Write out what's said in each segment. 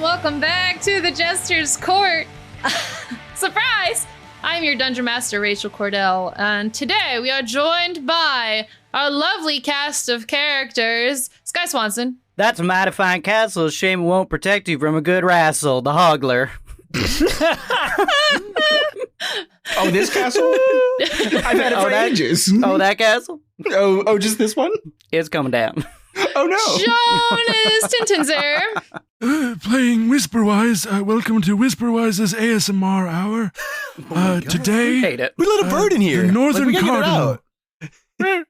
welcome back to the Jester's Court. Surprise! I'm your Dungeon Master, Rachel Kordell, and today we are joined by our lovely cast of characters, Sky Swanson. That's a mighty fine castle. Shame it won't protect you from a good wrestle, the Hoggler. Oh, this castle? I've had it for ages. Oh, that castle? Oh, just this one? It's coming down. Oh, no. Jonas Tintenseher. Playing Whisperwise. Welcome to Whisperwise's ASMR hour. Today, Hate it. We let a bird in here. the Northern we gotta get it Cardinal.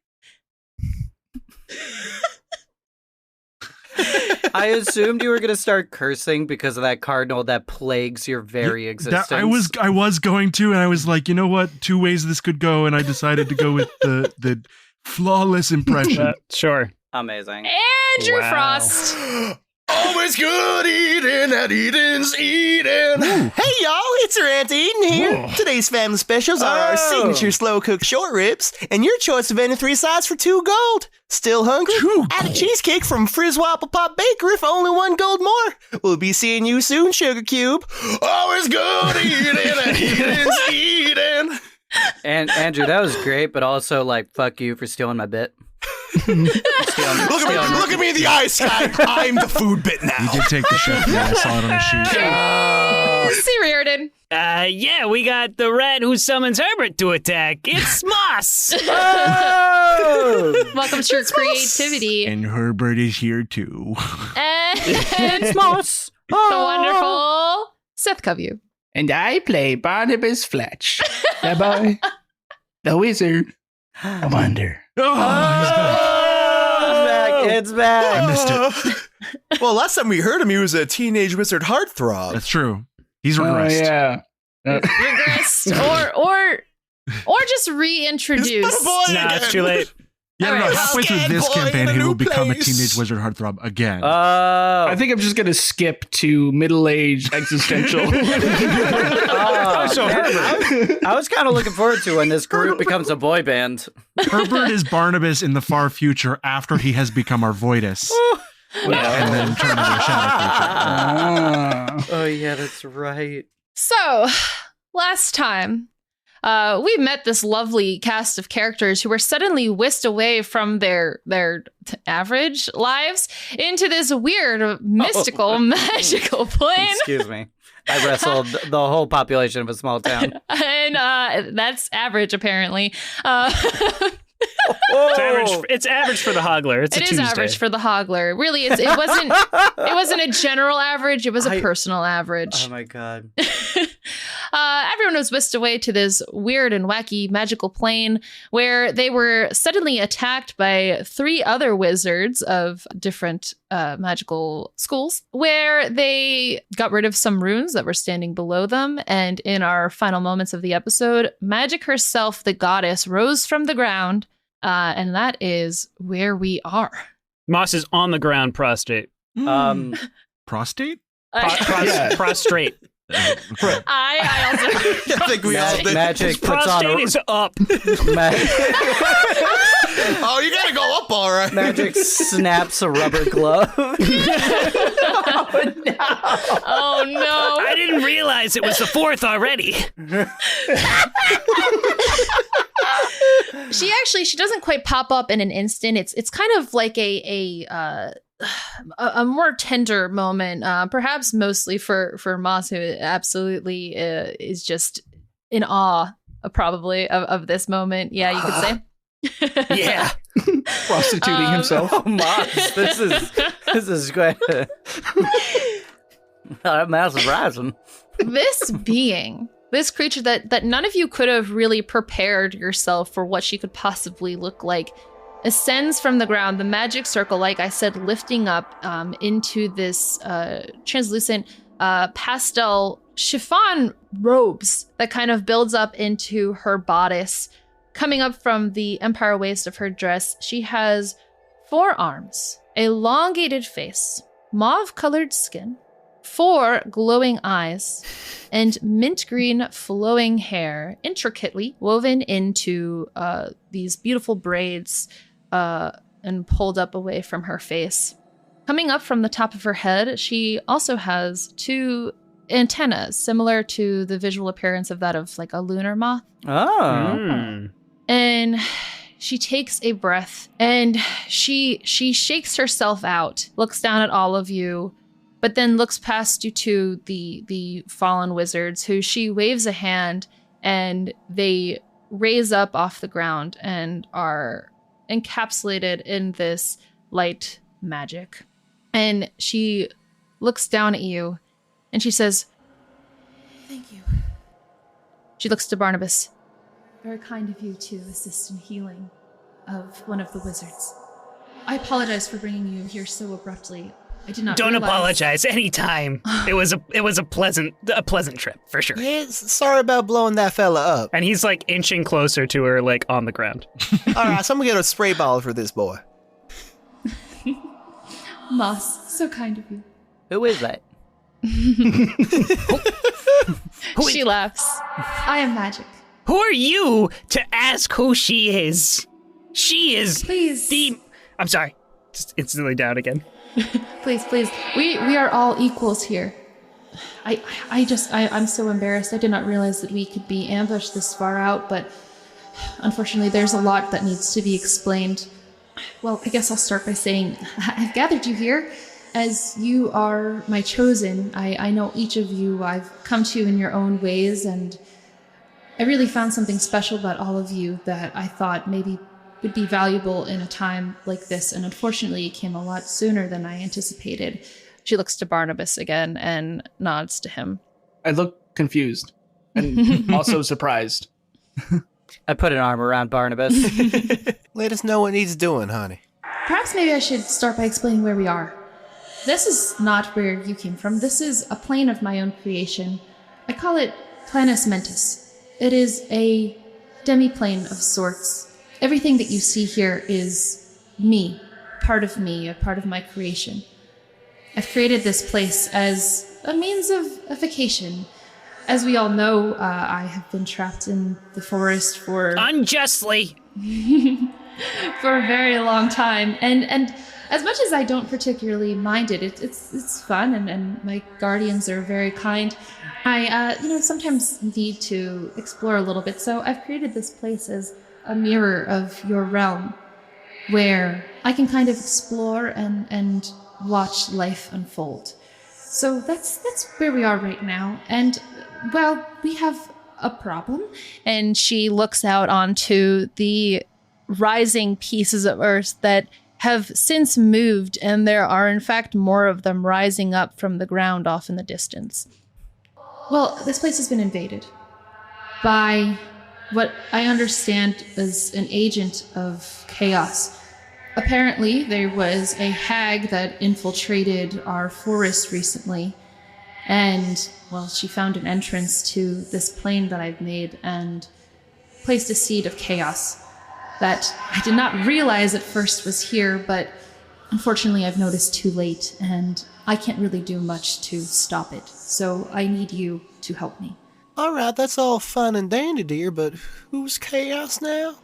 I assumed you were going to start cursing because of that cardinal that plagues your very existence. I was going to, and I was like, you know what? 2 ways this could go, and I decided to go with the flawless impression. Sure. Amazing. Andrew Wow. Frost. Always good eating at Eden's Eden. Hey, y'all, it's your Aunt Eden here. Today's family specials are our signature slow-cooked short ribs and your choice of any 3 sides for 2 gold. Still hungry? Add a cheesecake from Frizzwapple Pop Bakery for only 1 gold more. We'll be seeing you soon, Sugar Cube. Always good eating at Eden's Eden. And Andrew, that was great, but also, like, fuck you for stealing my bit. Look at me in the eye, Sky. I'm the food bit now. You did take the chef. Yeah, I saw it on the sheet. See Reardon. Yeah, we got the rat who summons Herbert to attack. It's Moss. Welcome to your creativity. And Herbert is here too. And It's Moss. the wonderful Seth Coveyou. And I play Barnabus Fletch. The boy. The wizard. I wonder. It's back. I missed it. Well, last time we heard him, he was a teenage wizard heartthrob. That's true. He's regressed. Oh, yeah. Regressed or just reintroduced. He's not a boy Nah, again. it's too late. Yeah, All no, right, halfway through scared this boy campaign, in a he new will become a place. teenage wizard heartthrob again. I think I'm just going to skip to middle-aged existential. So Herbert. I was kind of looking forward to when this group becomes a boy band. Herbert is Barnabas in the far future after he has become our Voidus. And then turned into a shadow creature. Oh, yeah, that's right. So, last time, we met this lovely cast of characters who were suddenly whisked away from their average lives into this weird, mystical, magical plane. Excuse me. I wrestled the whole population of a small town. And that's average, apparently. It's average for the Hoggler. It's a It is Tuesday. average for the Hoggler. Really, it wasn't a general average. It was a personal average. Oh my god. Everyone was whisked away to this weird and wacky magical plane where they were suddenly attacked by 3 other wizards of different magical schools, where they got rid of some runes that were standing below them. And in our final moments of the episode, Magic herself, the goddess, rose from the ground. And that is where we are. Moss is on the ground, prostrate. Prostate? Prostrate. I also I think we all did. Magic puts on Prostate a... is up. Oh, you gotta go up, all right. Magic snaps a rubber glove. Oh no. I didn't realize it was the 4th already. She doesn't quite pop up in an instant. It's kind of like a more tender moment, perhaps mostly for Moss, who absolutely is just in awe, probably of this moment. Yeah, you could say. Yeah. Prostituting himself. Oh, Moss, this is quite... Moss is rising. This creature that none of you could have really prepared yourself for what she could possibly look like, ascends from the ground, the magic circle, like I said, lifting up into this translucent pastel chiffon robes that kind of builds up into her bodice. Coming up from the empire waist of her dress, she has 4 arms, elongated face, mauve-colored skin, 4 glowing eyes, and mint green flowing hair, intricately woven into these beautiful braids and pulled up away from her face. Coming up from the top of her head, she also has 2 antennas, similar to the visual appearance of that of like a lunar moth. Oh. And she takes a breath and she shakes herself out, looks down at all of you, but then looks past you to the fallen wizards, who she waves a hand and they raise up off the ground and are encapsulated in this light magic. And she looks down at you and she says, "Thank you." She looks to Barnabus. "Very kind of you to assist in healing of one of the wizards. I apologize for bringing you here so abruptly. I did not Don't realize." apologize anytime. It was a pleasant trip for sure. Yeah, sorry about blowing that fella up. And he's like inching closer to her, like on the ground. All right, so I'm gonna get a spray bottle for this boy. Moss, so kind of you. Who is that? She laughs. "I am magic. Who are you to ask who she is? She is Please. I'm sorry. Just instantly down again. Please. We are all equals here. I'm so embarrassed. I did not realize that we could be ambushed this far out, but unfortunately there's a lot that needs to be explained. Well, I guess I'll start by saying I've gathered you here as you are my chosen. I know each of you. I've come to you in your own ways, and I really found something special about all of you that I thought maybe would be valuable in a time like this, and unfortunately it came a lot sooner than I anticipated." She looks to Barnabas again and nods to him. I look confused and also surprised. I put an arm around Barnabas. Let us know what needs doing, honey. Perhaps maybe I should start by explaining where we are. This is not where you came from. This is a plane of my own creation. I call it Planus Mentis. It is a demi-plane of sorts. Everything that you see here is me, a part of my creation. I've created this place as a means of a vacation. As we all know, I have been trapped in the forest for Unjustly. for a very long time, and as much as I don't particularly mind it, it's fun, and my guardians are very kind. I sometimes need to explore a little bit, so I've created this place as a mirror of your realm, where I can kind of explore and watch life unfold. So that's where we are right now, and well, we have a problem. And she looks out onto the rising pieces of earth that have since moved, and there are in fact more of them rising up from the ground off in the distance. Well, this place has been invaded by what I understand is an agent of chaos. Apparently, there was a hag that infiltrated our forest recently, and, well, she found an entrance to this plane that I've made and placed a seed of chaos that I did not realize at first was here, but unfortunately I've noticed too late, and I can't really do much to stop it. So I need you to help me. All right, that's all fun and dandy, dear, but who's Chaos now?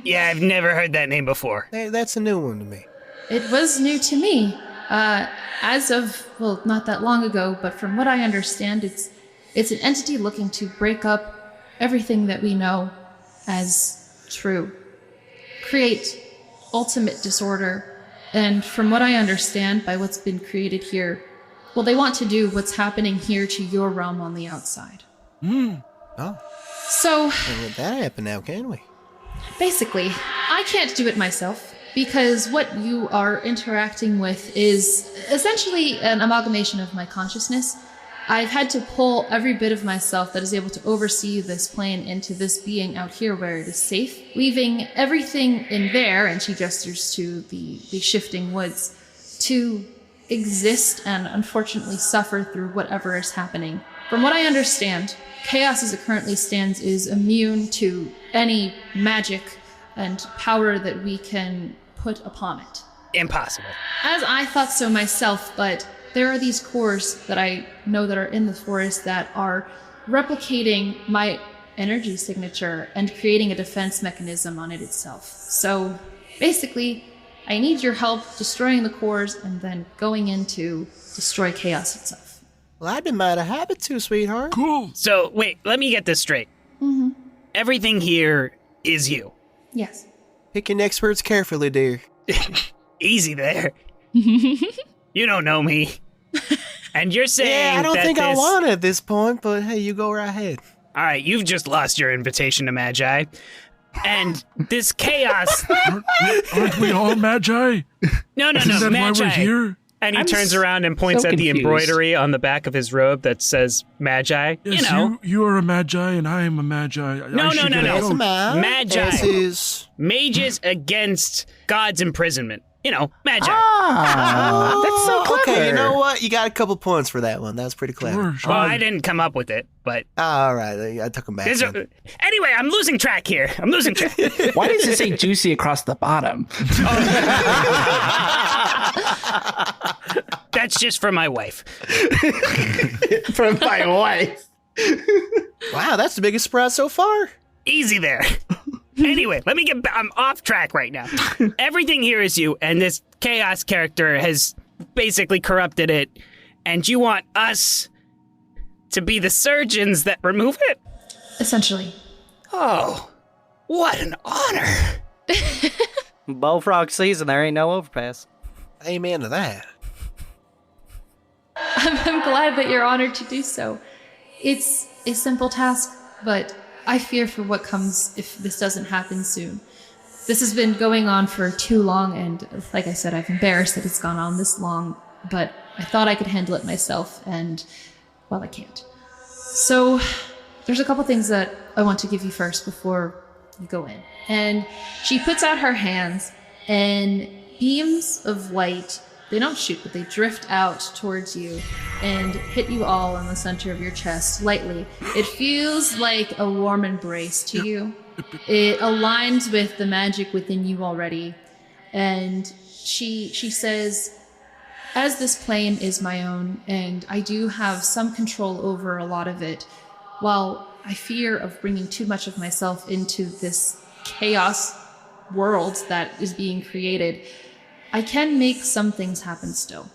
Yeah, I've never heard that name before. Hey, that's a new one to me. It was new to me. As of, well, not that long ago, but from what I understand, it's an entity looking to break up everything that we know as true. Create ultimate disorder. And from what I understand, by what's been created here, well, they want to do what's happening here to your realm on the outside. Oh. So, Can't let that happen now, can we? basically, I can't do it myself, because what you are interacting with is essentially an amalgamation of my consciousness. I've had to pull every bit of myself that is able to oversee this plane into this being out here where it is safe, leaving everything in there, and she gestures to the shifting woods, to exist and unfortunately suffer through whatever is happening. From what I understand, chaos as it currently stands is immune to any magic and power that we can put upon it. Impossible. As I thought so myself, but there are these cores that I know that are in the forest that are replicating my energy signature and creating a defense mechanism on it itself. So basically, I need your help destroying the cores and then going in to destroy chaos itself. Well, I'd be mighty happy to, sweetheart. Cool. So, wait, let me get this straight. Mm-hmm. Everything here is you. Yes. Pick your next words carefully, dear. Easy there. You don't know me. And you're saying Yeah, I don't that think I this- want it at this point, but hey, you go right ahead. All right, you've just lost your invitation to Magi. And this chaos... Aren't we all magi? No, Isn't that Magi. why we're here? And he I'm turns around and points so at the confused. embroidery on the back of his robe that says Magi. Yes, you are a magi and I am a magi. No. Yes, ma'am. Magi. This is... Mages against God's imprisonment. Magi. Ah, that's so clever. Okay, you know what? You got a couple points for that one. That was pretty clever. Sure. Well, I didn't come up with it, but... All right, I took him back. then. Anyway, I'm losing track here. Why does it say juicy across the bottom? That's just for my wife. From my wife. Wow, that's the biggest surprise so far. Easy there. Anyway, let me get back. I'm off track right now. Everything here is you, and this chaos character has basically corrupted it, and you want us to be the surgeons that remove it? Essentially. Oh, what an honor. Bullfrog season, there ain't no overpass. Amen to that. I'm glad that you're honored to do so. It's a simple task, but I fear for what comes if this doesn't happen soon. This has been going on for too long, and like I said, I'm embarrassed that it's gone on this long, but I thought I could handle it myself, and, well, I can't. So, there's a couple things that I want to give you first before you go in. And she puts out her hands, and beams of light, they don't shoot, but they drift out towards you and hit you all in the center of your chest lightly. It feels like a warm embrace to you. It aligns with the magic within you already. And she says, as this plane is my own, and I do have some control over a lot of it, while I fear of bringing too much of myself into this chaos world that is being created, I can make some things happen still.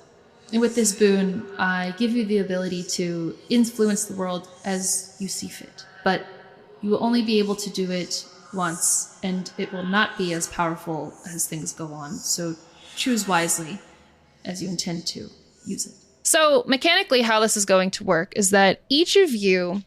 And with this boon, I give you the ability to influence the world as you see fit. But you will only be able to do it once, and it will not be as powerful as things go on. So choose wisely as you intend to use it. So mechanically, how this is going to work is that each of you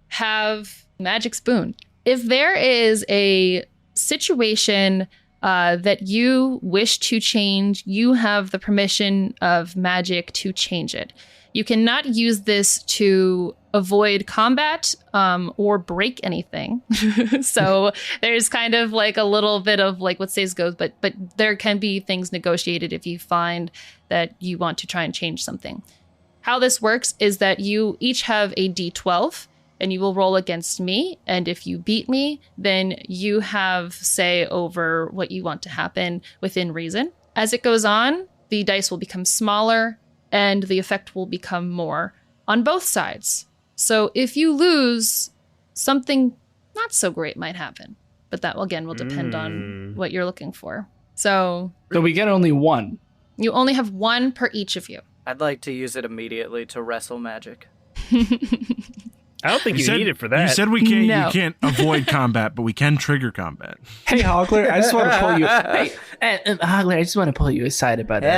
have magic spoon. If there is a situation that you wish to change, you have the permission of magic to change it. You cannot use this to avoid combat or break anything. So there's kind of like a little bit of like what says goes, but there can be things negotiated if you find that you want to try and change something. How this works is that you each have a D12, and you will roll against me. And if you beat me, then you have say over what you want to happen within reason. As it goes on, the dice will become smaller and the effect will become more on both sides. So if you lose, something not so great might happen. But that, again, will depend on what you're looking for. So we get only one. you only have one per each of you. I'd like to use it immediately to wrestle magic. I don't think you need it for that. You said we can't. No. You can't avoid combat, but we can trigger combat. Hey, Hoggler, I just want to pull you. Hey, Hoggler, I just want to pull you aside about the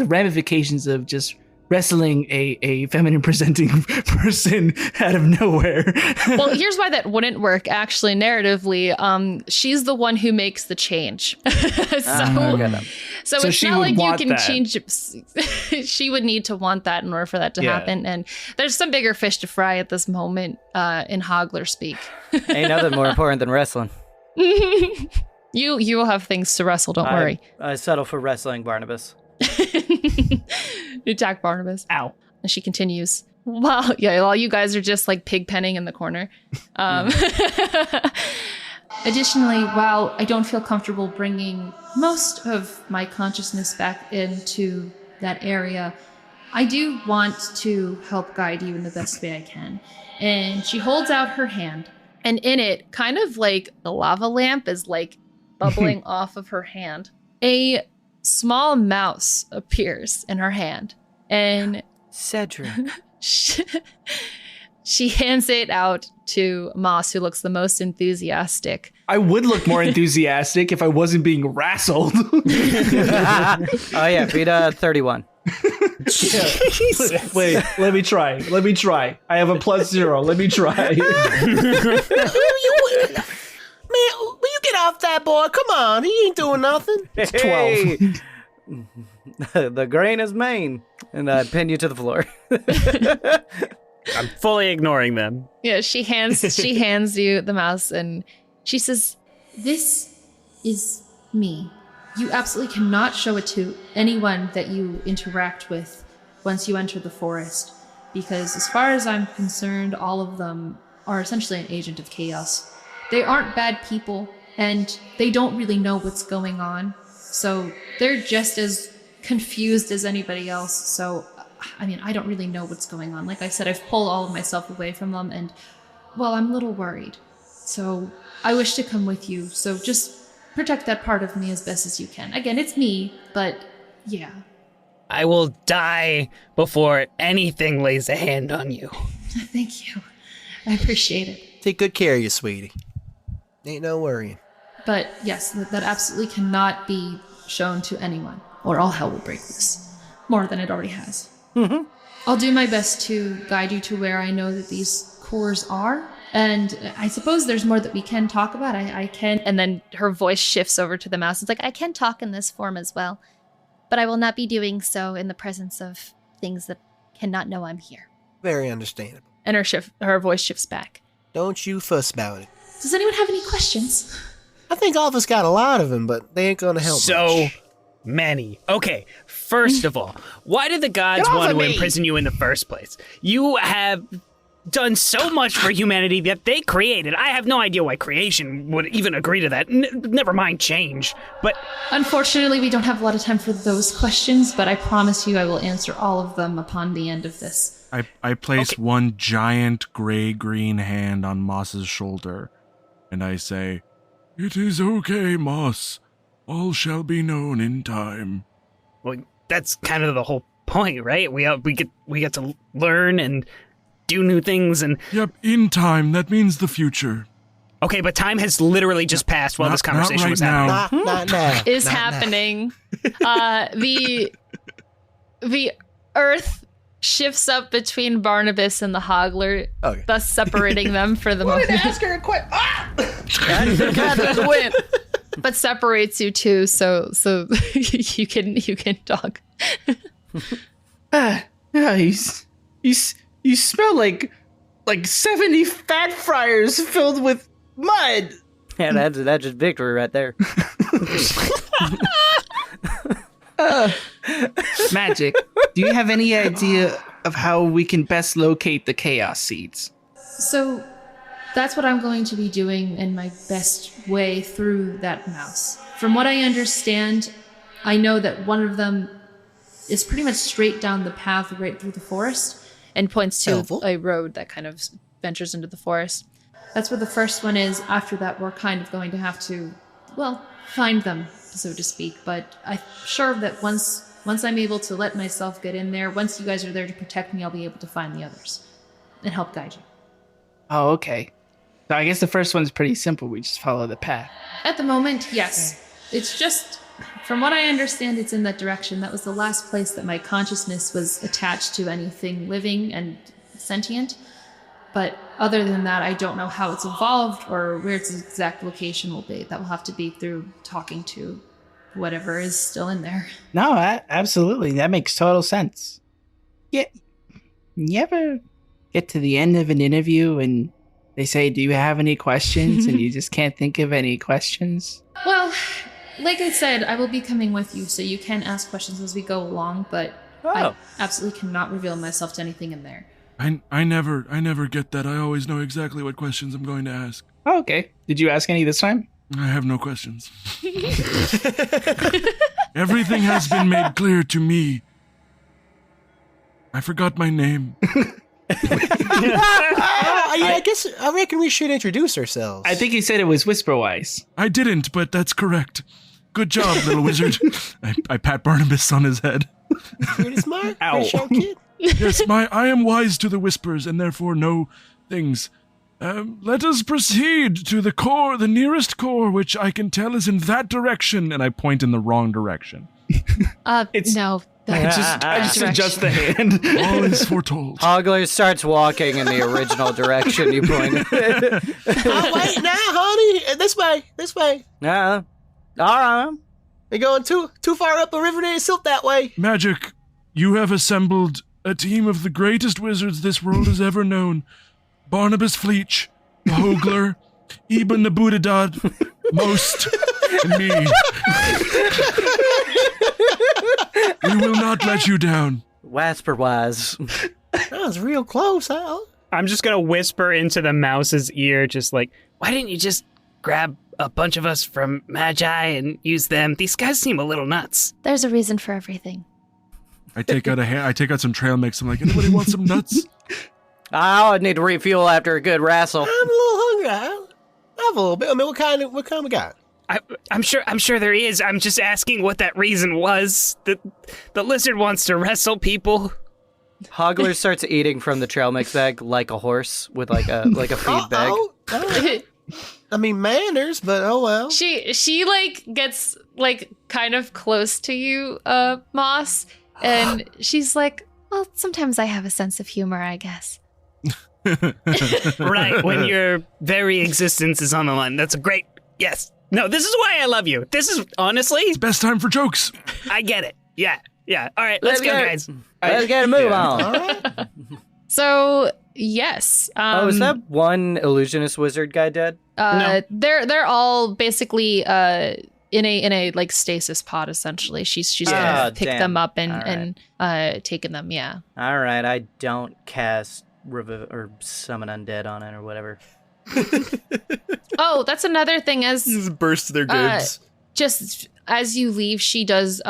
ramifications of just wrestling a feminine presenting person out of nowhere. Well, here's why that wouldn't work, actually, narratively. She's the one who makes the change. So So it's she not would like you want can that. change. She would need to want that in order for that to happen. And there's some bigger fish to fry at this moment in Hoggler speak. Ain't nothing more important than wrestling. You will have things to wrestle, don't worry. I settle for wrestling, Barnabas. Attack Barnabas. Ow. And she continues. While you guys are just like pig penning in the corner. Additionally, while I don't feel comfortable bringing most of my consciousness back into that area, I do want to help guide you in the best way I can. And she holds out her hand, and in it, kind of like the lava lamp is like bubbling off of her hand. A small mouse appears in her hand, and Cedric. she hands it out to Moss, who looks the most enthusiastic. I would look more enthusiastic if I wasn't being wrastled. Oh yeah, beat 31. Wait, let me try. I have a +0. Let me try. Man, will you get off that boy? Come on, he ain't doing nothing. It's 12. The grain is main. And I pin you to the floor. I'm fully ignoring them. Yeah, she hands you the mouse, and she says, "This is me. You absolutely cannot show it to anyone that you interact with once you enter the forest, because as far as I'm concerned, all of them are essentially an agent of chaos. They aren't bad people, and they don't really know what's going on, so they're just as confused as anybody else. So, I mean, I don't really know what's going on. Like I said, I've pulled all of myself away from them, and, well, I'm a little worried. So I wish to come with you, so just protect that part of me as best as you can. Again, it's me, but yeah." I will die before anything lays a hand on you. Thank you. I appreciate it. Take good care of you, sweetie. Ain't no worrying. But yes, that absolutely cannot be shown to anyone, or all hell will break loose. More than it already has. Mm-hmm. I'll do my best to guide you to where I know that these cores are. And I suppose there's more that we can talk about. I can. And then her voice shifts over to the mouse. It's like, "I can talk in this form as well, but I will not be doing so in the presence of things that cannot know I'm here." Very understandable. And her voice shifts back. Don't you fuss about it. Does anyone have any questions? I think all of us got a lot of them, but they ain't gonna help So much. many. Okay, first of all, why did the gods want to imprison you in the first place? You have done so much for humanity that they created. I have no idea why creation would even agree to that. Never mind change. But Unfortunately, we don't have a lot of time for those questions, but I promise you I will answer all of them upon the end of this. I place one giant gray-green hand on Moss's shoulder, and I say, "It is okay, Moss. All shall be known in time." well, that's kind of the whole point, right? We get to learn and do new things and Yep, in time. That means the future. okay, but time has literally just passed while this Not conversation right was happening. now. Not now. Is Not now. happening. The earth shifts up between Barnabus and the Hoggler, Okay. thus separating them for the moment. her to quit. The wind. But separates you two, so you can talk. You smell like 70 fat fryers filled with mud. Yeah, that's just victory right there. Magic. Do you have any idea of how we can best locate the chaos seeds? So that's what I'm going to be doing in my best way through that mouse. From what I understand, I know that one of them is pretty much straight down the path right through the forest and points to Helpful. a road that kind of ventures into the forest. That's where the first one is. After that, we're kind of going to have to, well, find them, so to speak. But I'm sure that once I'm able to let myself get in there, once you guys are there to protect me, I'll be able to find the others and help guide you. Oh, okay. So I guess the first one's pretty simple. We just follow the path. At the moment, yes. It's just, from what I understand, it's in that direction. That was the last place that my consciousness was attached to anything living and sentient. But other than that, I don't know how it's evolved or where its exact location will be. That will have to be through talking to whatever is still in there. No, absolutely. That makes total sense. Yeah. You ever get to the end of an interview and they say, "Do you have any questions?" and you just can't think of any questions? Well, like I said, I will be coming with you, so you can ask questions as we go along, but I absolutely cannot reveal myself to anything in there. I never get that. I always know exactly what questions I'm going to ask. Oh, okay. Did you ask any this time? I have no questions. Everything has been made clear to me. I forgot my name. I reckon we should introduce ourselves. I think he said it was Whisperwise. I didn't, but that's correct. Good job, little wizard. I pat Barnabus on his head. Pretty smart. Ow. Pretty sharp kid. Yes, I am wise to the whispers, and therefore know things. Let us proceed to the core, the nearest core, which I can tell is in that direction, and I point in the wrong direction. No. I just adjust the hand. All is foretold. Hoggler starts walking in the original direction you pointed. Oh, wait, now, honey. This way. Yeah. All right. You're going too far up the river to silt that way. Magic, you have assembled a team of the greatest wizards this world has ever known. Barnabus Fletch, Hoggler, Ibn Abundanti, Most, and me. We will not let you down. Whisperwise. That was real close, huh? I'm just gonna whisper into the mouse's ear, just like, why didn't you just grab a bunch of us from Magi and use them? These guys seem a little nuts. There's a reason for everything. I take out some trail mix. I'm like, anybody want some nuts? I would need to refuel after a good wrestle. I'm a little hungry. I have a little bit. I mean, what kind we got? I'm sure there is. I'm just asking what that reason was. The lizard wants to wrestle people. Hoggler starts eating from the trail mix bag like a horse with like a feed bag. I mean, manners, but oh well. She like gets like kind of close to you, Moss, and she's like, well, sometimes I have a sense of humor, I guess. Right, when your very existence is on the line. That's a great, yes. No, this is why I love you. This is, honestly, It's best time for jokes. I get it. Yeah. All right, let's go, guys. Let's get a move on. All right. So, yes. Is that one illusionist wizard guy dead? No. They're all basically in a like stasis pod essentially. She's gonna pick them up and taken them. Yeah. All right, I don't cast or summon undead on it or whatever. Oh, that's another thing. As Just burst their goods. just as you leave, she does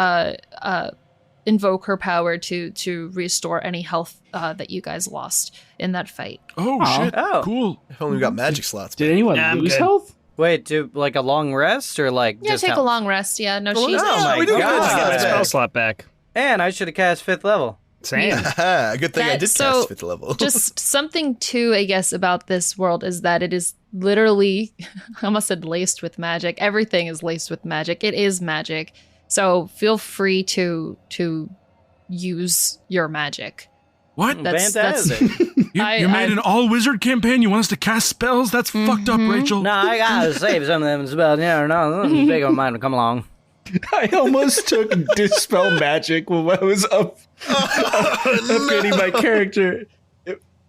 invoke her power to restore any health that you guys lost in that fight. Oh, shit. Oh. Cool. If only we got magic slots. Did anyone Yeah, I'm lose good. health? Wait, do like a long rest or like Yeah, just take a health? long rest. Yeah, no, Oh, she's. no. Oh my We do get god! Get my Yeah. spell slot back. And I should have cast 5th level. Same. Good thing I did So, cast 5th level. Just something too, I guess, about this world is that it is literally, I almost said laced with magic. Everything is laced with magic. It is magic. So feel free to use your magic. What? That's- Fantastic. You I- made an all-wizard campaign? You want us to cast spells? That's fucked up, Rachel. No, I gotta save some of them spells. Yeah, no, big on mine will come along. I almost took Dispel Magic when I was upgrading my character.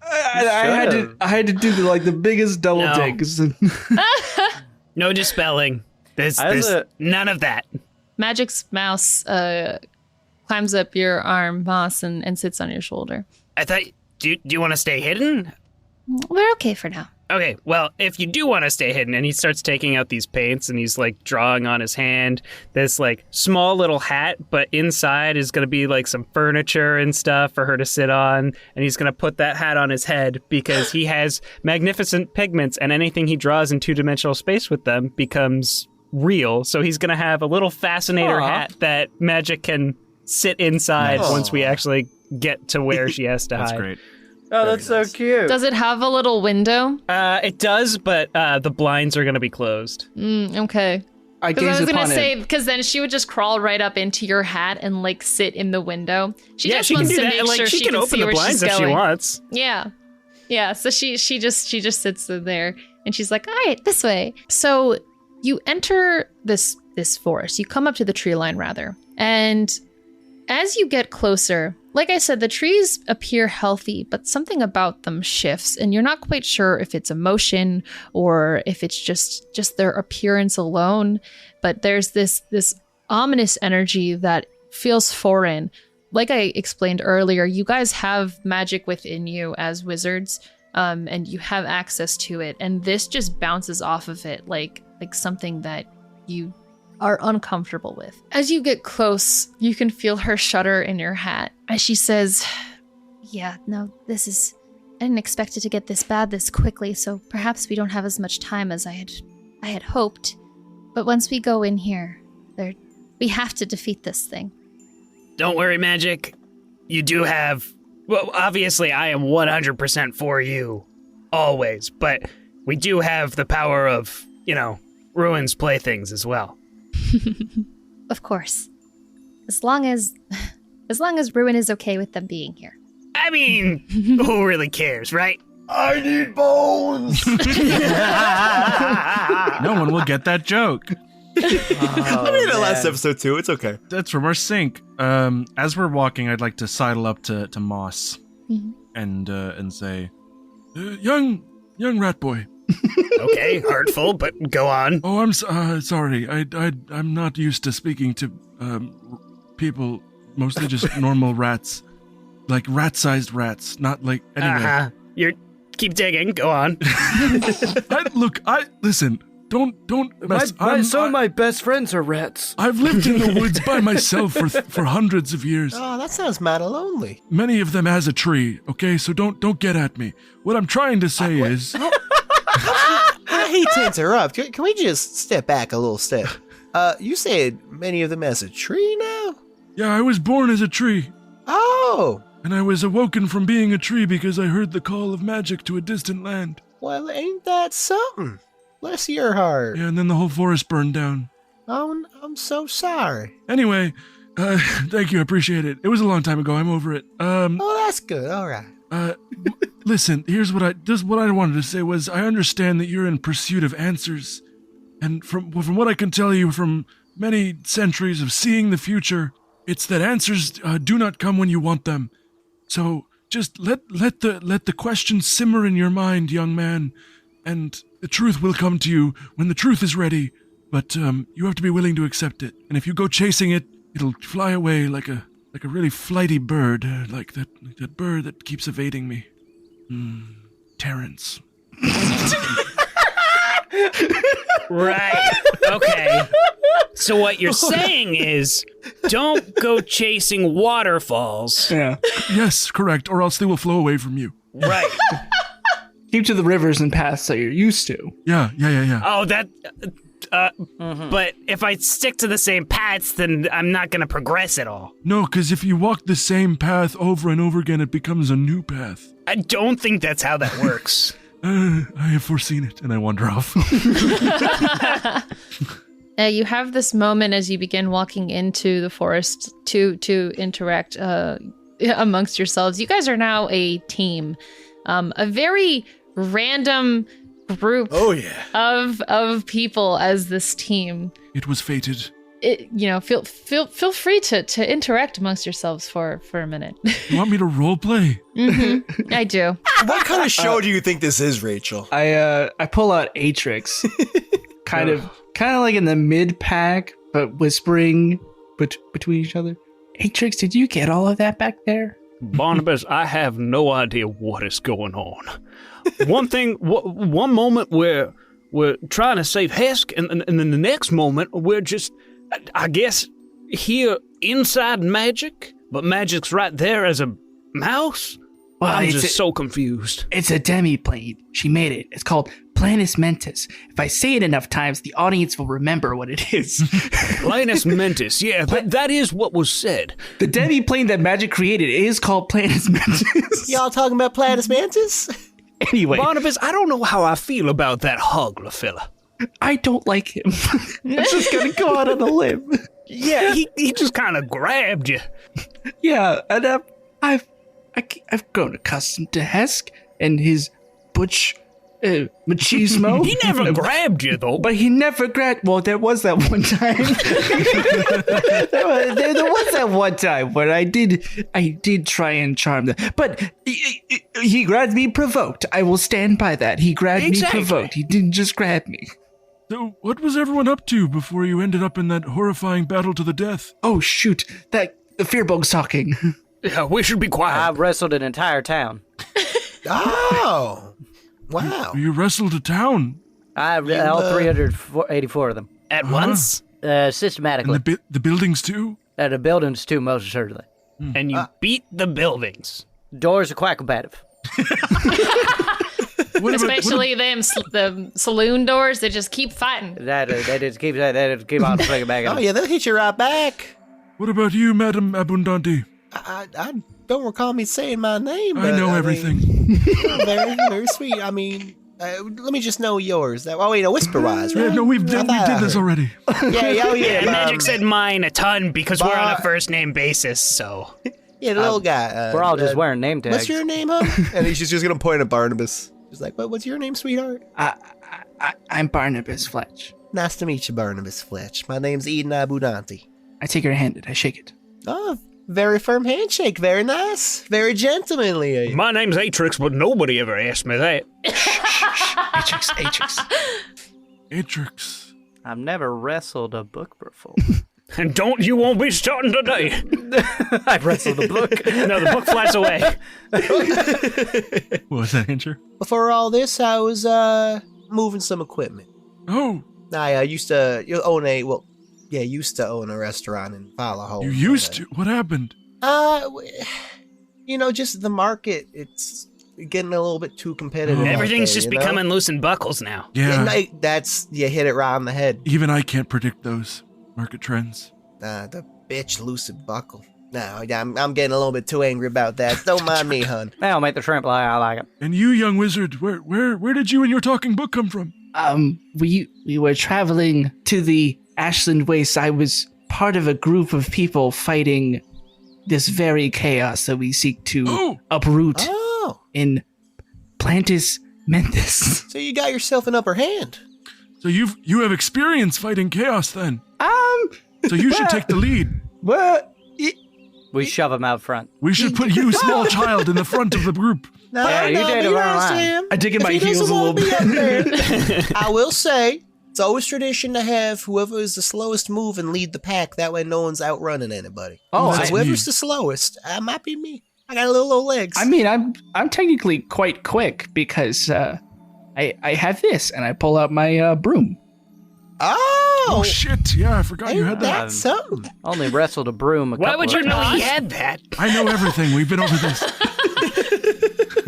I had to do the biggest double No. take. No dispelling. There's none of that. Magic's mouse climbs up your arm, Moss, and sits on your shoulder. I thought, do you want to stay hidden? We're okay for now. Okay, well, if you do want to stay hidden, and he starts taking out these paints and he's like drawing on his hand this like small little hat, but inside is going to be like some furniture and stuff for her to sit on. And he's going to put that hat on his head because he has magnificent pigments and anything he draws in 2-dimensional space with them becomes real. So he's going to have a little fascinator hat that magic can sit inside once we actually get to where she has to hide. That's great. Oh, that's so cute. Does it have a little window? It does, but the blinds are going to be closed. Okay. I Because I gaze was gonna upon say, it. because then she would just crawl right up into your hat and like sit in the window. She Yeah, just she can wants do to that. make Like sure she can can open see the where blinds she's if she going. wants. Yeah. So she just sits there and she's like, all right, this way. So you enter this forest. You come up to the tree line rather, and as you get closer, like I said, the trees appear healthy, but something about them shifts, and you're not quite sure if it's emotion or if it's just their appearance alone. But there's this ominous energy that feels foreign. Like I explained earlier, you guys have magic within you as wizards, and you have access to it, and this just bounces off of it like something that you are uncomfortable with. As you get close, you can feel her shudder in your hat as she says, yeah, no, this is didn't expect it to get this bad this quickly, so perhaps we don't have as much time as I had hoped. But once we go in here, we have to defeat this thing. Don't worry, Magic. You do have... Well, obviously, I am 100% for you. Always. But we do have the power of, Ruin's playthings as well. Of course. As long as Ruin is okay with them being here. I mean, who really cares, right? I need bones. No one will get that joke. I mean, the last episode too. It's okay. That's from our sync. As we're walking, I'd like to sidle up to Moss and say, young rat boy. Okay, hurtful, but go on. Oh, I'm sorry. I'm not used to speaking to people, mostly just normal rats, like rat-sized rats, not like anyway. Keep digging. Go on. Listen. Don't mess. My best friends are rats. I've lived in the woods by myself for hundreds of years. Oh, that sounds mad lonely. Many of them as a tree. Okay, so don't get at me. What I'm trying to say is. I hate to interrupt. Can we just step back a little step? You said many of them as a tree now? Yeah, I was born as a tree. Oh. And I was awoken from being a tree because I heard the call of magic to a distant land. Well, ain't that something? Bless your heart. Yeah, and then the whole forest burned down. Oh, I'm so sorry. Anyway, thank you, I appreciate it. It was a long time ago, I'm over it. Oh, that's good, all right. Listen, here's what I wanted to say was I understand that you're in pursuit of answers. And from what I can tell you from many centuries of seeing the future, it's that answers do not come when you want them. So just let the questions simmer in your mind, young man, and the truth will come to you when the truth is ready, but you have to be willing to accept it. And if you go chasing it, it'll fly away like a really flighty bird, like that bird that keeps evading me. Terrence. Right. Okay. So what you're saying is, don't go chasing waterfalls. Yeah. Yes, correct, or else they will flow away from you. Right. Keep to the rivers and paths that you're used to. Yeah. Oh, that... But if I stick to the same paths, then I'm not going to progress at all. No, because if you walk the same path over and over again, it becomes a new path. I don't think that's how that works. I have foreseen it, and I wander off. You have this moment as you begin walking into the forest to interact amongst yourselves. You guys are now a team. A very random group of people as this team. It was fated. Feel free to interact amongst yourselves for a minute. You want me to role play? Mm-hmm. I do. What kind of show do you think this is, Rachel? I pull out Atrix, kind of like in the mid pack, but whispering between each other. Atrix, did you get all of that back there? Barnabus, I have no idea what is going on. One moment we're trying to save Hesk, and then the next moment we're just, I guess, here inside magic, but magic's right there as a mouse? Well, I'm just so confused. It's a demi-plane. She made it. It's called Planus Mentis. If I say it enough times, the audience will remember what it is. Planus Mentis, yeah, that is what was said. The demi-plane that magic created is called Planus Mentis. Y'all talking about Planus Mantis? Anyway. Barnabas, I don't know how I feel about that Hoggler fella. I don't like him. I'm just gonna go out on a limb. Yeah, he just kind of grabbed you. Yeah, and I've grown accustomed to Hesk and his butch machismo. He never grabbed you, though. But he never grabbed... Well, there was that one time. there was that one time where I did try and charm them. But he grabbed me provoked. I will stand by that. He grabbed me provoked. He didn't just grab me. So, what was everyone up to before you ended up in that horrifying battle to the death? Oh, shoot. The Fearbog's talking. Yeah, we should be quiet. I wrestled an entire town. Oh, wow. You wrestled a town? All 384 of them. At once? Systematically. And the buildings, too? The buildings, too, most assuredly. And you beat the buildings. Doors are quite combative. Especially the saloon doors, they just keep fighting. They just keep on swinging back. Oh, yeah, they'll hit you right back. What about you, Madam Abundanti? I don't recall me saying my name. I know everything. Very, very sweet. I mean, let me just know yours. Whisperwise, right? Yeah, no, we did this already. Yeah, Magic said mine a ton because we're on a first name basis, so. Yeah, the little guy. We're all just wearing name tags. What's your name, huh? And he's just going to point at Barnabus. He's like, what's your name, sweetheart? I'm Barnabus Fletch. Nice to meet you, Barnabus Fletch. My name's Eden Abundanti. I take her hand and I shake it. Oh, very firm handshake. Very nice. Very gentlemanly. My name's Atrix, but nobody ever asked me that. Atrix. I've never wrestled a book before. And you won't be starting today. I've wrestled a book. No, the book flies away. What was that answer? Before all this, I was moving some equipment. Oh, I used to own a restaurant in Falaho. you used to? What happened? Just the market. It's getting a little bit too competitive. Oh. Everything's just becoming loose and buckles now. Yeah, You hit it right on the head. even I can't predict those market trends. The bitch lucid buckle. No, I'm getting a little bit too angry about that. Don't mind me, hun. That'll make the shrimp lie. I like it. And you, young wizard, where did you and your talking book come from? We were traveling to the Ashland Wastes. I was part of a group of people fighting this very chaos that we seek to uproot Oh, in Plantis Mentis. so you got yourself an upper hand. So you have experience fighting chaos then. So you should take the lead. What? We shove him out front. We should put you, small child, in the front of the group. No, Yeah, you did be it nice right. to him. I dig in If my he doesn't heels a wanna little be bit. up there, I will say, it's always tradition to have whoever is the slowest move and lead the pack. That way no one's outrunning anybody. Oh, So I- whoever's the slowest, might be me. I got little old legs. I mean, I'm technically quite quick because I have this and I pull out my broom. Oh shit! Yeah, I forgot you had that. That's something. Only wrestled a broom. Why would you of know times. he had that? I know everything. We've been over this.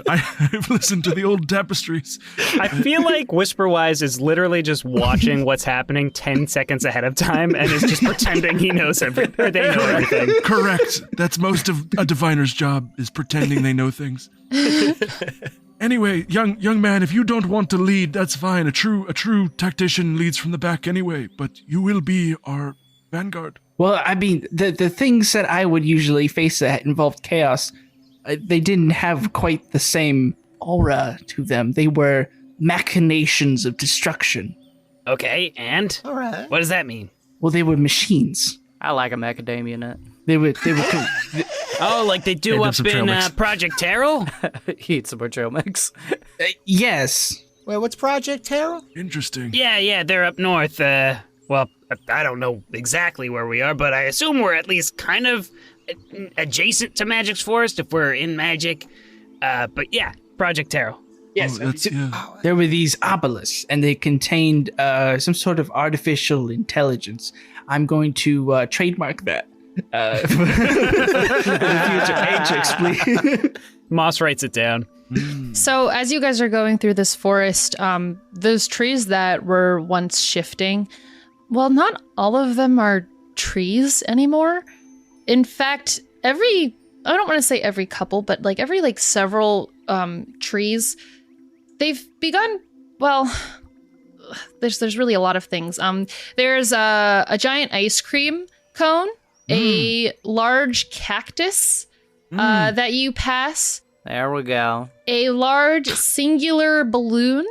I've listened to the old tapestries. I feel like Whisperwise is literally just watching what's happening 10 seconds ahead of time and is just pretending he knows everything, or they know everything. Correct. That's most of a diviner's job, is pretending they know things. Anyway, young man, if you don't want to lead, that's fine. A true tactician leads from the back anyway, but you will be our vanguard. Well, I mean, the things that I would usually face that involved chaos, they didn't have quite the same aura to them. They were machinations of destruction. Okay, and? All right. What does that mean? Well, they were machines. I like a macadamia nut. They were. Oh, like they do They did up some trail in mix. Project Terrell? Eat some more trail mix. Yes. Wait, what's Project Terrell? Interesting. Yeah, they're up north. Well, I don't know exactly where we are, but I assume we're at least kind of adjacent to Magic's Forest if we're in Magic. But yeah, Project Terrell. Yes. Oh, that's, yeah. There were these obelisks, and they contained some sort of artificial intelligence. I'm going to trademark that for the future Atrix, please. Moss writes it down. So as you guys are going through this forest, those trees that were once shifting, well, not all of them are trees anymore. In fact, I don't want to say every couple, but like every several trees, they've begun, well, there's really a lot of things. There's a giant ice cream cone, a large cactus that you pass, There we go. a large singular balloon,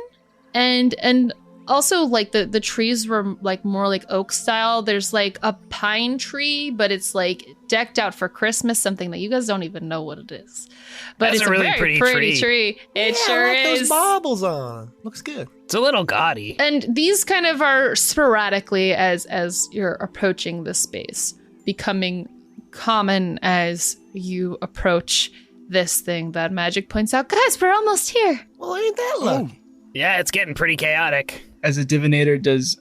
and also like the trees were like more like oak style. There's like a pine tree, but it's like decked out for Christmas, something that you guys don't even know what it is. But That's it's a really very pretty tree. It Yeah, sure I like is. those baubles on. Looks good. It's a little gaudy. And these kind of are sporadically as you're approaching this space, becoming common as you approach this thing that Magic points out. Guys, we're almost here. Well, ain't that lucky? Yeah, it's getting pretty chaotic. As a divinator, does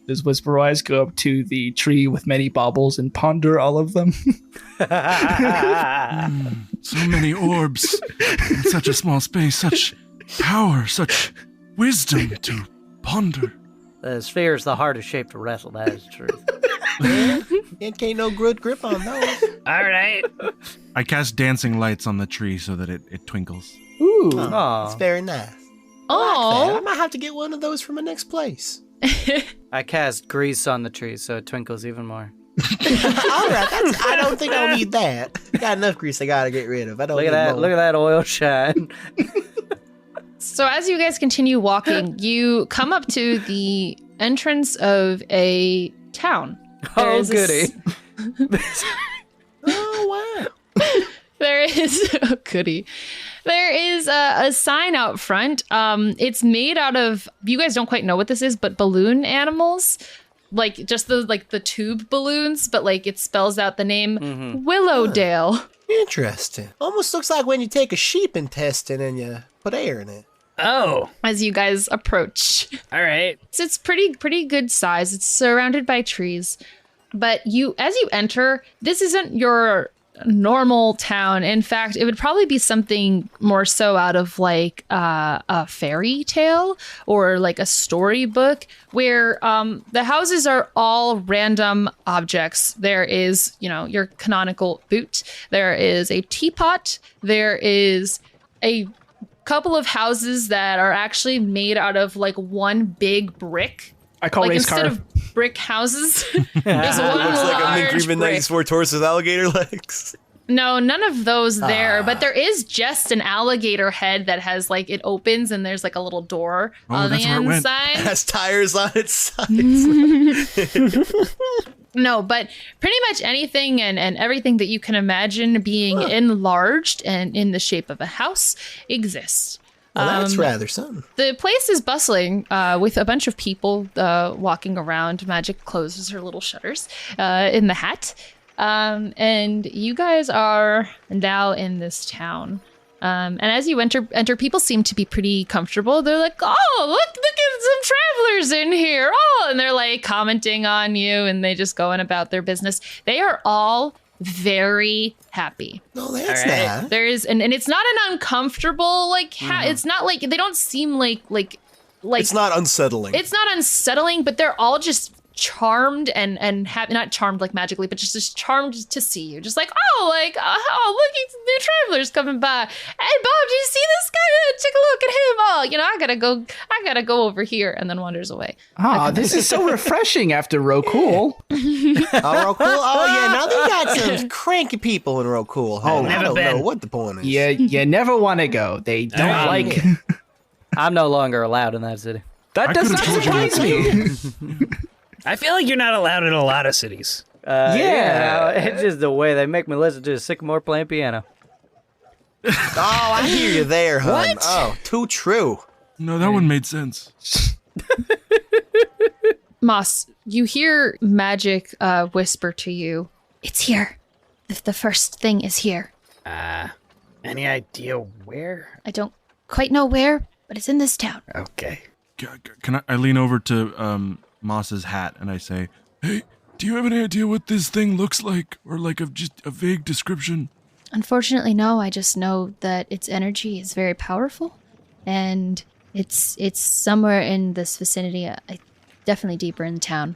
Does Whisperwise go up to the tree with many baubles and ponder all of them? So many orbs in such a small space, such power, such wisdom to ponder. The sphere is the hardest shape to wrestle. That is true. It ain't no good grip on those. All right. I cast dancing lights on the tree so that it twinkles. Ooh. Aw. It's very nice. I Oh, might have to get one of those for my next place. I cast grease on the tree so it twinkles even more. All right, I don't think I'll need that. Got enough grease I gotta get rid of. I don't Look at need that! more. Look at that oil shine. so as you guys continue walking, you come up to the entrance of a town. There Oh, is a goody! Oh, wow. There is oh, goody. There is a sign out front. It's made out of, you guys don't quite know what this is, but balloon animals, like just the tube balloons, but like it spells out the name Willowdale. Interesting. Almost looks like when you take a sheep intestine and you put air in it. Oh, As you guys approach, all right. so it's pretty good size. It's surrounded by trees, but as you enter, this isn't your normal town. In fact, it would probably be something more so out of like a fairy tale or like a storybook where the houses are all random objects. There is, your canonical boot. There is a teapot. There is a couple of houses that are actually made out of like one big brick. I call Like race instead car. of brick houses, there's one Looks like a large McGreevin brick. 94 torso with alligator legs. No, none of those there, but there is just an alligator head that has like it opens and there's like a little door Oh, on the that's where it went. inside. Has tires on its sides. No, but pretty much anything and everything that you can imagine being enlarged and in the shape of a house exists. Well, that's rather something. The place is bustling with a bunch of people walking around. Magic closes her little shutters in the hat. And you guys are now in this town. And as you enter, people seem to be pretty comfortable. They're like, "Oh, look at some travelers in here!" Oh, and they're like commenting on you, and they just going about their business. They are all very happy. No, that's All right. not. There is, and it's not an uncomfortable like. It's not like they don't seem like. It's not unsettling. It's not unsettling, but they're all just charmed and happy, not charmed like magically, but just charmed to see you. Just like, look, it's new travelers coming by. Hey, Bob, do you see this guy? Take a look at him. Oh, I gotta go over here, and then wanders away. This is so refreshing after Rocool. Oh, Rocool? Oh, yeah, now they got some cranky people in Rocool. Oh, I never don't been. know what the point is. Yeah, you never want to go. They don't like. I'm no longer allowed in that city. That I does could've not told you surprise not me. I feel like you're not allowed in a lot of cities. Yeah. It's just the way they make me listen to a sycamore playing piano. Oh, I hear you there, hun. What? Oh, too true. No, that one made sense. Moss, you hear magic whisper to you. It's here. The first thing is here. Any idea where? I don't quite know where, but it's in this town. Okay. Can I lean over to Moss's hat and I say, "Hey, do you have any idea what this thing looks like, or like just a vague description?" Unfortunately, no. I just know that its energy is very powerful, and it's somewhere in this vicinity. Definitely deeper in town.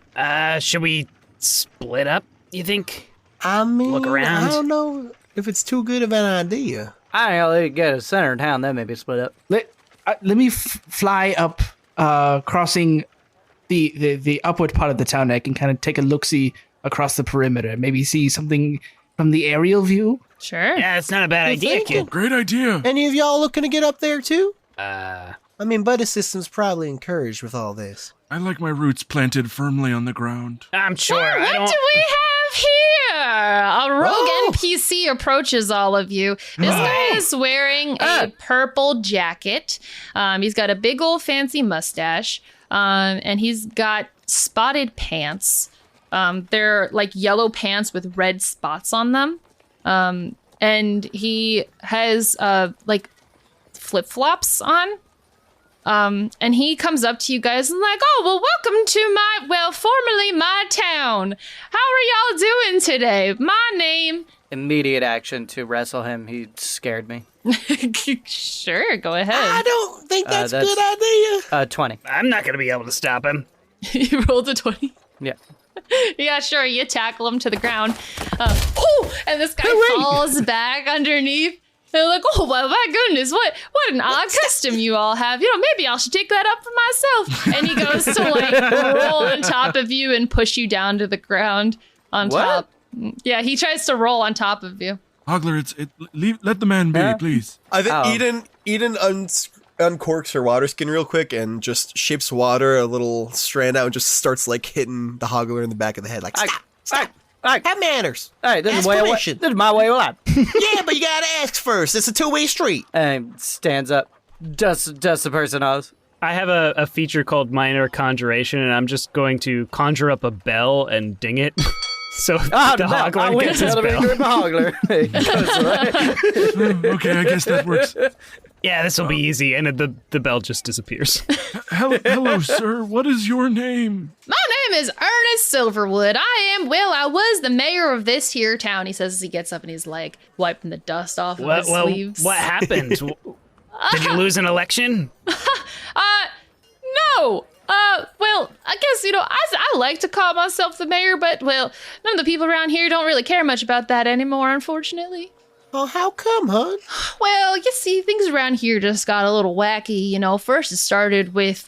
Should we split up, you think? I mean, Look around. I don't know if it's too good of an idea. I don't know, they get a center of town, then maybe split up. Let me fly up, crossing the upward part of the town. I can kind of take a look-see across the perimeter. Maybe see something from the aerial view. Sure. Yeah, it's not a bad idea, thinking? kid. Great idea. Any of y'all looking to get up there, too? Uh, I mean, buddy system's probably encouraged with all this. I like my roots planted firmly on the ground. I'm sure. I What don't. do we have here? A rogue Oh. NPC approaches all of you. This guy is wearing a purple jacket. He's got a big old fancy mustache. And he's got spotted pants. They're like yellow pants with red spots on them. And he has like flip-flops on. And he comes up to you guys and like, oh, well, welcome to formerly my town. How are y'all doing today? My name... Immediate action to wrestle him. He scared me. Sure, go ahead. I don't think that's a good idea. 20. I'm not going to be able to stop him. You rolled a 20. Yeah. Yeah, sure. You tackle him to the ground. And this guy falls back underneath. They're like, oh, well, my goodness, what an odd custom you all have. Maybe I should take that up for myself. And he goes to, like, roll on top of you and push you down to the ground on top. Yeah, he tries to roll on top of you. Hoggler, let the man be, please. I think Eden uncorks her water skin real quick and just shapes water a little strand out and just starts, like, hitting the Hoggler in the back of the head. Like, stop. Have manners. Hey, this is my way of life. Yeah, but you gotta ask first. It's a two-way street. And stands up. Dusts the person off. I have a feature called Minor Conjuration, and I'm just going to conjure up a bell and ding it. So the Hoggler gets his bell. Okay, I guess that works. Yeah, this will be easy, and the bell just disappears. Hello, sir. What is your name? My name is Ernest Silverwood. I was the mayor of this here town, he says as he gets up and he's like wiping the dust off of his sleeves. What happened? Did you lose an election? No. Well, I guess, I like to call myself the mayor, but, well, none of the people around here don't really care much about that anymore, unfortunately. Oh, how come, hon? Well, you see, things around here just got a little wacky, First it started with,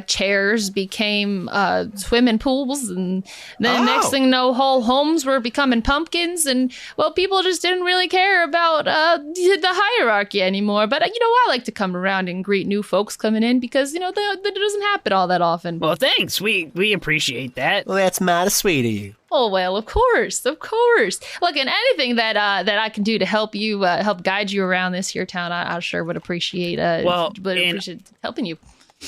chairs became swimming pools, and then next thing you know, whole homes were becoming pumpkins, and, people just didn't really care about the hierarchy anymore. But, I like to come around and greet new folks coming in because, that doesn't happen all that often. Well, thanks. We appreciate that. Well, that's mighty sweet of you. Oh, well, of course. Look, and anything that I can do to help you, help guide you around this here town, I sure would appreciate. Appreciate helping you.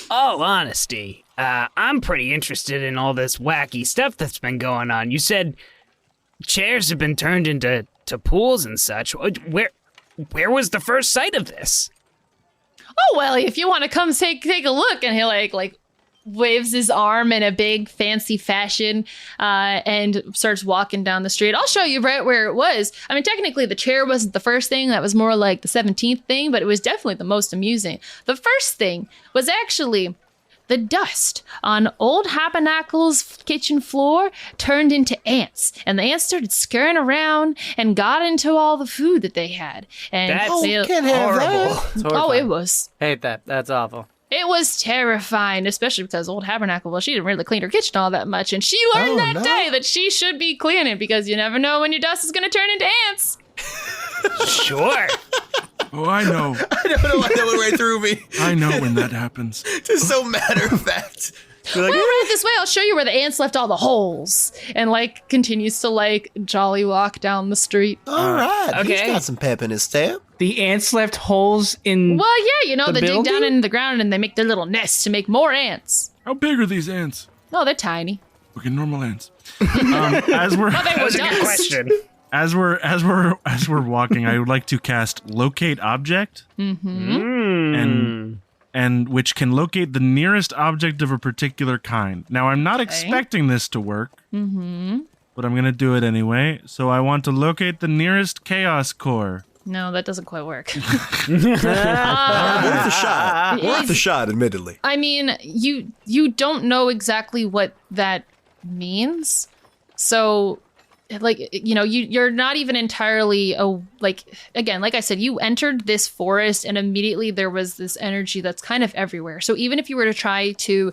All honesty, I'm pretty interested in all this wacky stuff that's been going on. You said chairs have been turned into pools and such. Where was the first sight of this? Oh, well, if you want to come take a look, and he like waves his arm in a big fancy fashion and starts walking down the street. I'll show you right where it was. I mean, technically the chair wasn't the first thing. That was more like the 17th thing, but it was definitely the most amusing. The first thing was actually the dust on old Habernacle's kitchen floor turned into ants, and the ants started scurrying around and got into all the food that they had. And that's horrible. Oh, it was. Hate that. That's awful. It was terrifying, especially because old Habernacle, she didn't really clean her kitchen all that much. And she learned day that she should be cleaning because you never know when your dust is going to turn into ants. Sure. Oh, I know. I don't know why that went right through me. I know when that happens. Just so matter of fact. Well, right this way, I'll show you where the ants left all the holes. And, continues to, jolly walk down the street. All right. Okay. He's got some pep in his step. The ants left holes in. Well, yeah, they building? dig down into the ground and they make their little nests to make more ants. How big are these ants? Oh, they're tiny. Okay, normal ants. As we're That was a good question. As we're walking, I would like to cast Locate Object, and which can locate the nearest object of a particular kind. Now, I'm not expecting this to work, but I'm going to do it anyway. So I want to locate the nearest chaos core. No, that doesn't quite work. Worth a shot. Worth a shot, admittedly. I mean, you don't know exactly what that means. So, you're not even entirely, again, like I said, you entered this forest and immediately there was this energy that's kind of everywhere. So even if you were to try to,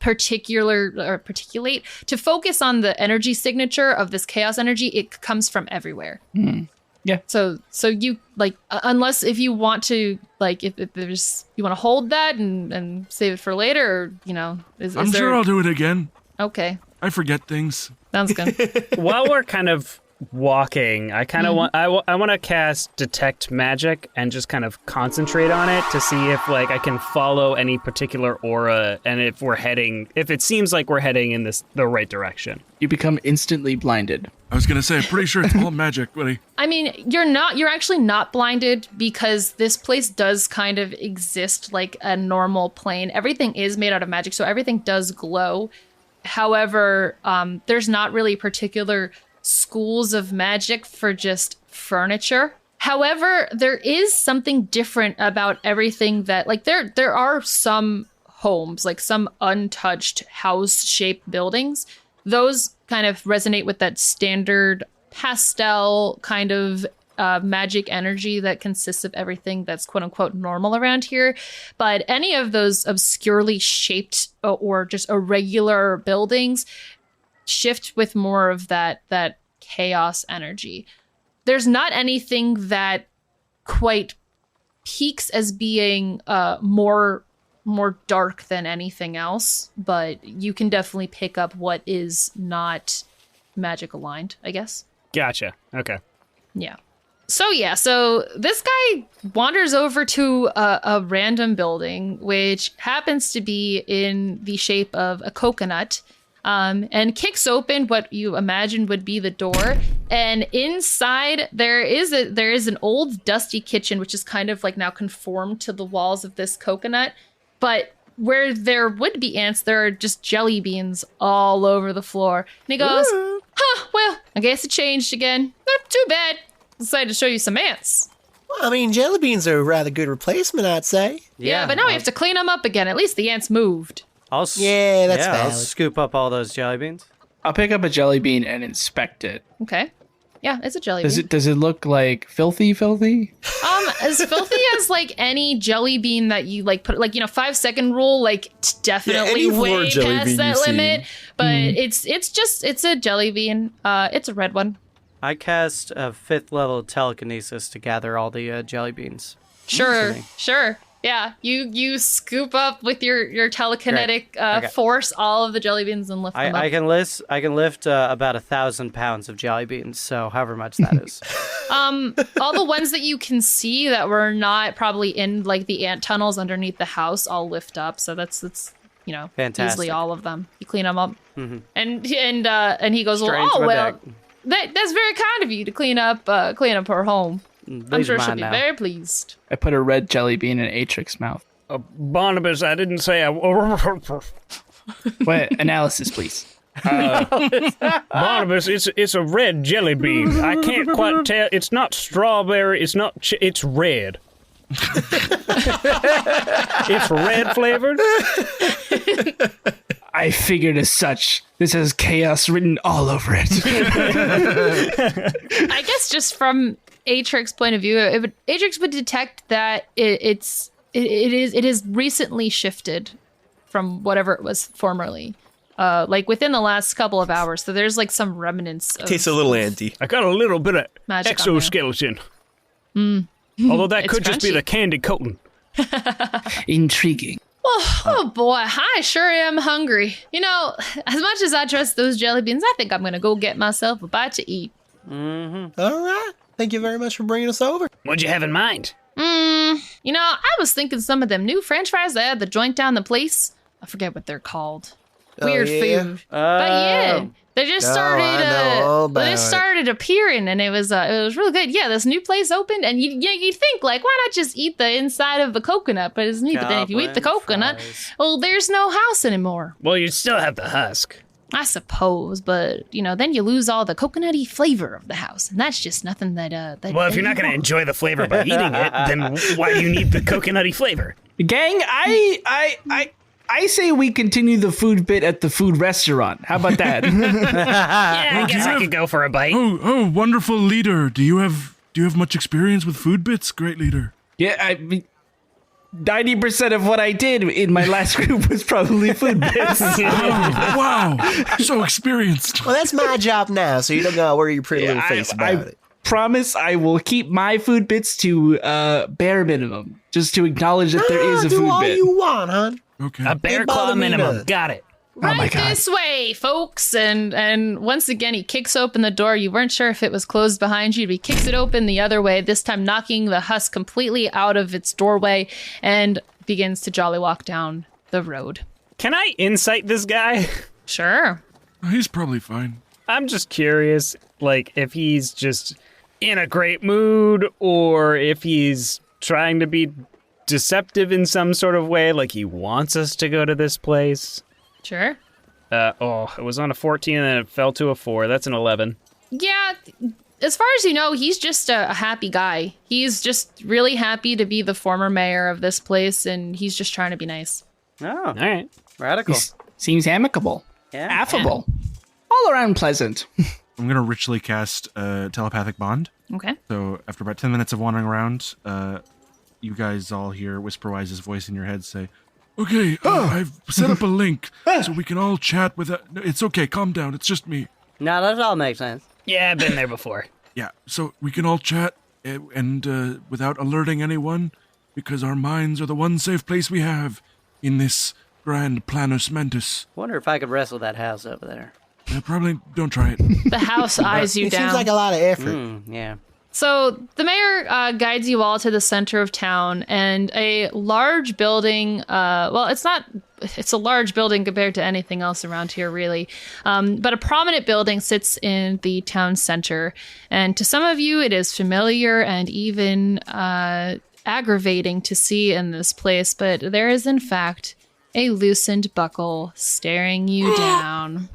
particulate, to focus on the energy signature of this chaos energy, it comes from everywhere. Yeah. So you unless if you want to if there's you want to hold that and save it for later, or I'm sure I'll do it again. Okay. I forget things. Sounds good. While we're kind of walking, I kind of want I want to cast Detect Magic and just kind of concentrate on it to see if like I can follow any particular aura and if it seems like we're heading in the right direction. You become instantly blinded. I was gonna say, I'm pretty sure it's all magic, buddy. I mean, you're actually not blinded because this place does kind of exist like a normal plane. Everything is made out of magic, so everything does glow. However, there's not really particular schools of magic for just furniture. However, there is something different about everything that, like, there are some homes, like some untouched house-shaped buildings. Those kind of resonate with that standard pastel kind of magic energy that consists of everything that's quote unquote normal around here. But any of those obscurely shaped or just irregular buildings shift with more of that chaos energy. There's not anything that quite peaks as being more dark than anything else, but you can definitely pick up what is not magic aligned, I guess. Gotcha. Okay. Yeah. So this guy wanders over to a random building, which happens to be in the shape of a coconut, and kicks open what you imagine would be the door. And inside there is an old dusty kitchen, which is kind of like now conformed to the walls of this coconut. But where there would be ants, there are just jelly beans all over the floor. And he goes, well, I guess it changed again. Not too bad. Decided to show you some ants. Well, I mean, jelly beans are a rather good replacement, I'd say. Yeah, but now we have to clean them up again. At least the ants moved. I'll that's I'll valid. scoop up all those jelly beans. I'll pick up a jelly bean and inspect it. Okay. Yeah, it's a jelly bean. Does it look like filthy? As filthy as like any jelly bean that you like put, like, 5-second rule, like definitely any way jelly past bean that you see. limit. But it's a jelly bean. It's a red one. I cast a 5th level telekinesis to gather all the jelly beans. Sure. Yeah, you scoop up with your telekinetic force all of the jelly beans and lift them up. I can lift about 1,000 pounds of jelly beans, so however much that is. All the ones that you can see that were not probably in like the ant tunnels underneath the house, I'll lift up. So that's Fantastic. easily all of them. You clean them up, and he goes, Strains "Oh my well, deck. that's very kind of you to clean up her home. I'm sure she'll be very pleased." I put a red jelly bean in Atrix's mouth. Barnabus, I didn't say I. What? Analysis, please. Barnabus, it's a red jelly bean. I can't quite tell. It's not strawberry. It's not. It's red. It's red flavored. I figured as such. This has chaos written all over it. I guess just from Atrix's point of view, Atrix would detect that it is recently shifted from whatever it was formerly, like within the last couple of hours. So there's like some remnants. Tastes a little anti. I got a little bit of Magic on there. exoskeleton. Although that It's could just be crunchy. the candy coating. Intriguing. Oh boy, I sure am hungry. As much as I trust those jelly beans, I think I'm gonna go get myself a bite to eat. All right. Thank you very much for bringing us over. What'd you have in mind? I was thinking some of them new French fries they had the joint down the place. I forget what they're called. Weird yeah? food. But yeah, they just started. I know all they about just started appearing, and it was really good. Yeah, this new place opened, and you'd think like, why not just eat the inside of the coconut? But it's neat. But then if you eat the Goblin coconut, fries. well, there's no house anymore. Well, you still have the husk. I suppose, but then you lose all the coconutty flavor of the house, and that's just nothing that. Well, if you're not going to enjoy the flavor by eating it, then why do you need the coconutty flavor? Gang, I say we continue the food bit at the food restaurant. How about that? Yeah, I guess I could go for a bite. Oh, wonderful leader. Do you have much experience with food bits? Great leader. Yeah, I mean, 90% of what I did in my last group was probably food bits. Wow, so experienced. Well, that's my job now, so you don't gotta worry your pretty little face about it. Promise I will keep my food bits to bare minimum, just to acknowledge that there is a do food all bit. you want, hon. Okay. A bear Ain't claw bother me minimum. none. Got it. Right this way, folks. And once again, he kicks open the door. You weren't sure if it was closed behind you, but he kicks it open the other way, this time knocking the husk completely out of its doorway and begins to jolly walk down the road. Can I insight this guy? Sure. He's probably fine. I'm just curious, like, if he's just in a great mood or if he's trying to be deceptive in some sort of way, like he wants us to go to this place. Sure. It was on a 14 and then it fell to a 4. That's an 11. Yeah, as far as you know, he's just a happy guy. He's just really happy to be the former mayor of this place, and he's just trying to be nice. Oh, All right. radical. Seems amicable, affable, all around pleasant. I'm going to ritually cast telepathic bond. Okay. So after about 10 minutes of wandering around, you guys all hear Whisperwise's voice in your head say, okay, I've set up a link so we can all chat with... No, it's okay, calm down, it's just me. No, that all makes sense. Yeah, I've been there before. Yeah, so we can all chat and without alerting anyone, because our minds are the one safe place we have in this grand planus mentis. Wonder if I could wrestle that house over there. Probably don't try it. The house eyes you It down. seems like a lot of effort. Yeah. So the mayor guides you all to the center of town, and a large building, it's a large building compared to anything else around here, really. But a prominent building sits in the town center. And to some of you, it is familiar and even aggravating to see in this place. But there is, in fact, a loosened buckle staring you down.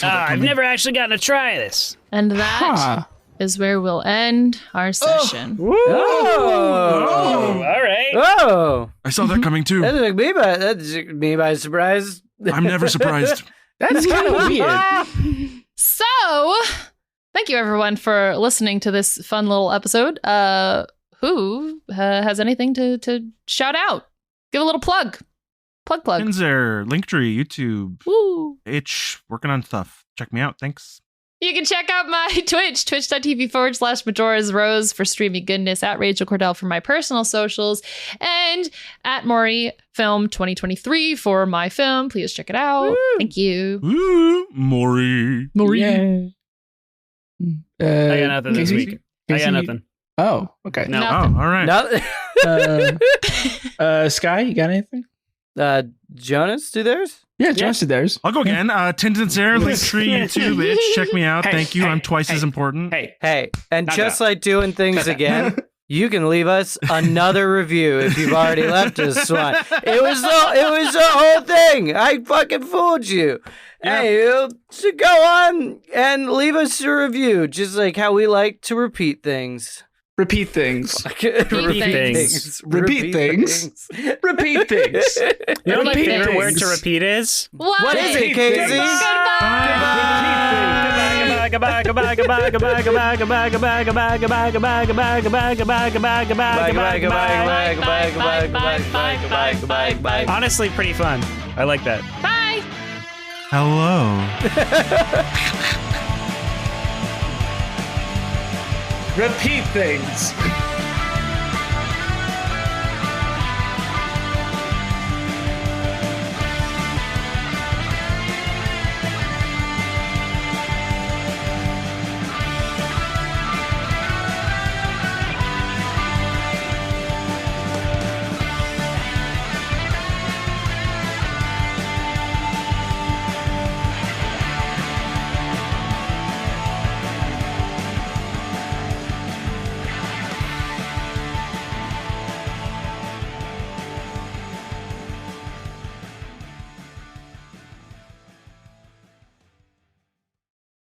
I've never actually gotten to try this. And that is where we'll end our session. Oh! All right. Oh! I saw that coming too. That took me by surprise. I'm never surprised. That's kind of weird. So, thank you everyone for listening to this fun little episode. Who has anything to shout out? Give a little plug. Plug. Tintenseher, Linktree, YouTube, Woo. working on stuff. Check me out. Thanks. You can check out my Twitch, twitch.tv/Majora's Rose for streamy goodness, at Rachel Kordell for my personal socials, and at Maury Film 2023 for my film. Please check it out. Woo. Thank you. Woo, Maury. Yeah. I got nothing this week. I got nothing. Oh, okay. No. Nothing. Oh, all right. Sky, you got anything? Jonas, do theirs? Yeah, Jonas did theirs. I'll go again. Tintenseher, Linktree, YouTube, check me out. Hey, Thank you. hey, I'm twice as important. Hey, and Not just that. like doing things again, you can leave us another review if you've already left us, Swan. It was the whole thing. I fucking fooled you. Yeah. Hey, so go on and leave us a review, just like how we like to repeat things. Repeat things. things. Repeat things. Repeat things. You know what my Repeat favorite things. word to repeat is? What is it, Casey? Honestly, pretty fun. I like that. Bye. Hello. Repeat things.